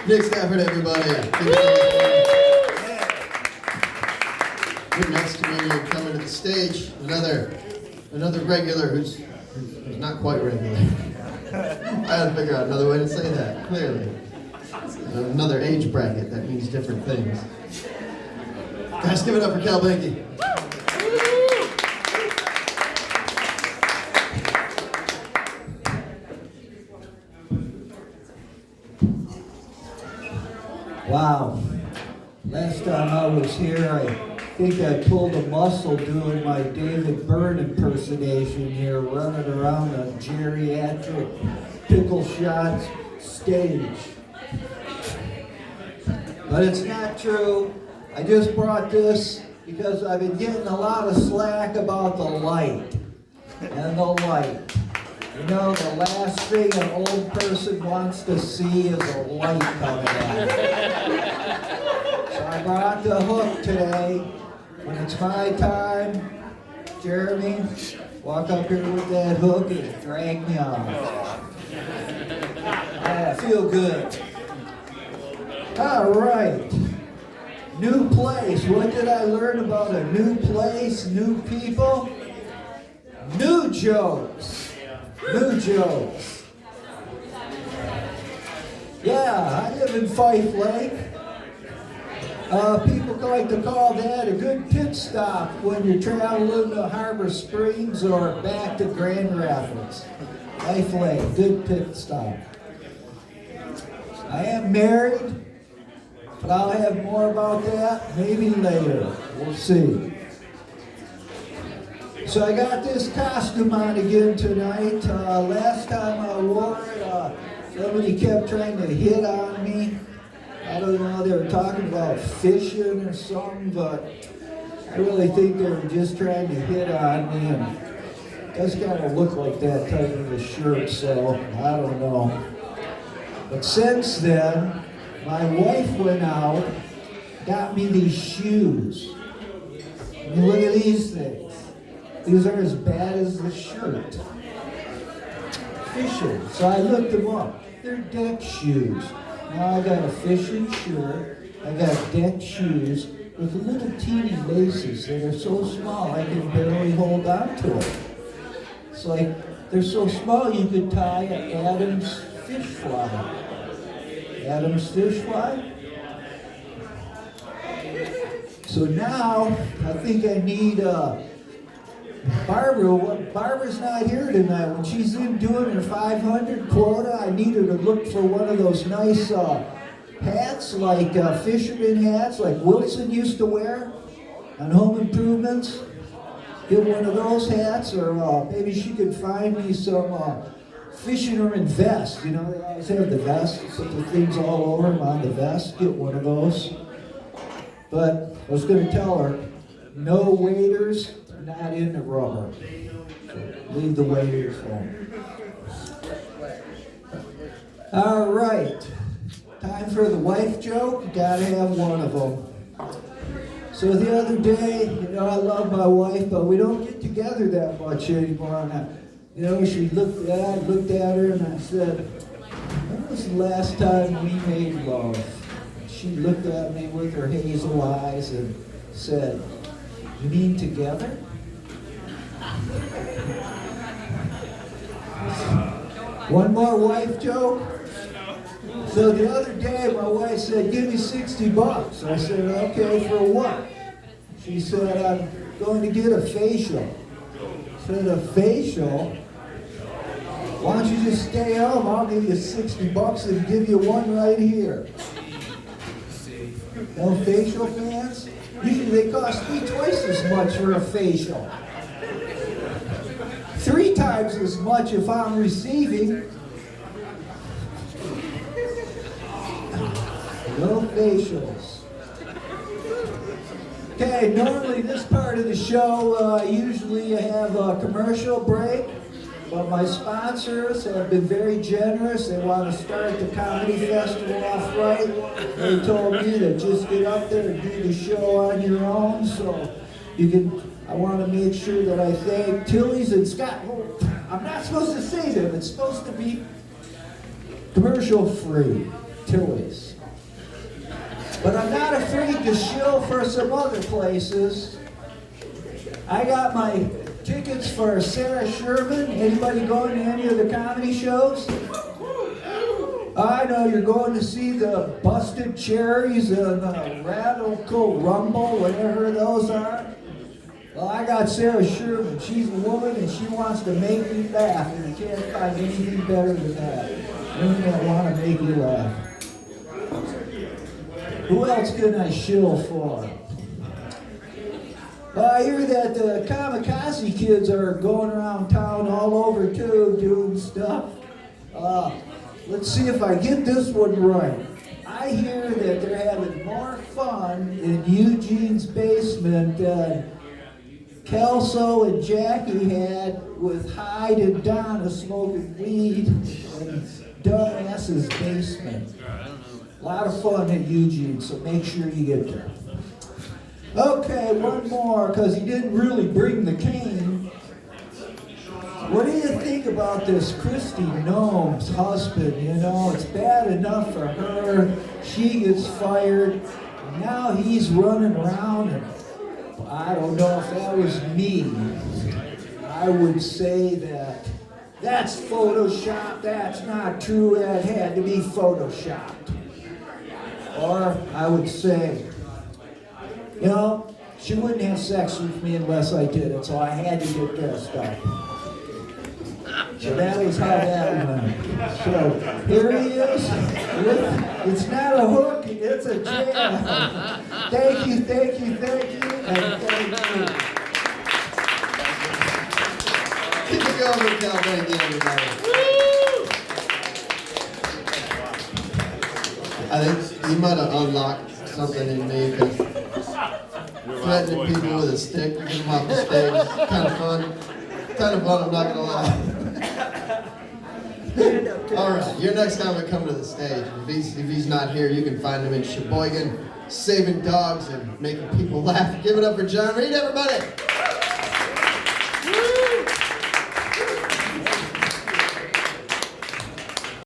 Nick Stafford, everybody. Here next to me, coming to the stage, another regular who's not quite regular. I had to figure out another way to say that, clearly. Another age bracket, that means different things. Guys, give it up for Cal Banky. Wow. Last time I was here, I think I pulled a muscle doing my David Byrne impersonation here, running around a geriatric pickle shot stage. But it's not true. I just brought this because I've been getting a lot of slack about the light. And the light. You know, the last thing an old person wants to see is a light coming at them. So I brought the hook today. When it's my time, Jeremy, walk up here with that hook and drag me off. I feel good. All right. New place. What did I learn about a new place, new people? New jokes. New jokes. Yeah, I live in Fife Lake. People like to call that a good pit stop when you're traveling to Harbor Springs or back to Grand Rapids. Fife Lake, good pit stop. I am married, but I'll have more about that maybe later. We'll see. So I got this costume on again tonight. Last time I wore it, somebody kept trying to hit on me. I don't know, they were talking about fishing or something, but I really think they were just trying to hit on me. And it does kind of look like that type of a shirt, so I don't know. But since then, my wife went out, got me these shoes. I mean, look at these things. These are as bad as the shirt. Fishing. So I looked them up. They're deck shoes. Now I got a fishing shirt. I got deck shoes with little teeny laces that are so small I can barely hold on to them. It's like they're so small you could tie an Adam's fish fly. Adam's fish fly? So now I think I need Barbara's not here tonight. When she's in doing her 500 quota, I need her to look for one of those nice hats, like fisherman hats, like Wilson used to wear on Home Improvements. Get one of those hats, or maybe she could find me some fisherman vest. You know, they always have the vest, put the things all over them on the vest. Get one of those. But I was going to tell her, no waders. Not in the rubber. So leave the waders home. All right. Time for the wife joke. Gotta have one of them. So the other day, you know, I love my wife, but we don't get together that much anymore. And you know, I looked at her and I said, when was the last time we made love? She looked at me with her hazel eyes and said, you mean together? One more wife joke. So the other day my wife said, give me $60. I said, okay, for what? She said, I'm going to get a facial. I said, a facial? Why don't you just stay home? I'll give you $60 and give you one right here. No facial fans? Usually they cost me twice as much for a facial. 3 times as much if I'm receiving. No facials. Okay, normally this part of the show, usually I have a commercial break, but my sponsors have been very generous. They want to start the comedy festival off right. They told me to just get up there and do the show on your own, so you can. I want to make sure that I thank Tilly's and Scott. I'm not supposed to say them. It's supposed to be commercial free. Tilly's. But I'm not afraid to shill for some other places. I got my tickets for Sarah Sherman. Anybody going to any of the comedy shows? I know you're going to see the Busted Cherries and the Radical Rumble, whatever those are. Well, I got Sarah Sherman. She's a woman and she wants to make me laugh, and you can't find anything better than that. Women that want to make you laugh. Who else can I shill for? Well, I hear that the Kamikaze Kids are going around town all over too, doing stuff. Let's see if I get this one right. I hear that they're having more fun in Eugene's basement than Kelso and Jackie had with Hyde and Donna smoking weed in Dumbass's basement. A lot of fun at Eugene, so make sure you get there. Okay, one more, because he didn't really bring the cane. What do you think about this Christy Gnome's husband? You know, it's bad enough for her. She gets fired. And now he's running around, and I don't know if that was me. I would say that's Photoshop. That's not true. That had to be Photoshopped. Or I would say, you know, she wouldn't have sex with me unless I did it, so I had to get dressed up. So that was how that went. So here he is. It's not a hook, it's a jam. Thank you, and thank you. Keep it going with Cal. Thank you, everybody. I think you might have unlocked something in me, because threatening people with a stick to get them off the stage is kind of fun. I'm not gonna lie. All right, your next time I come to the stage, if he's not here, you can find him in Sheboygan, saving dogs and making people laugh. Give it up for John Reed, everybody.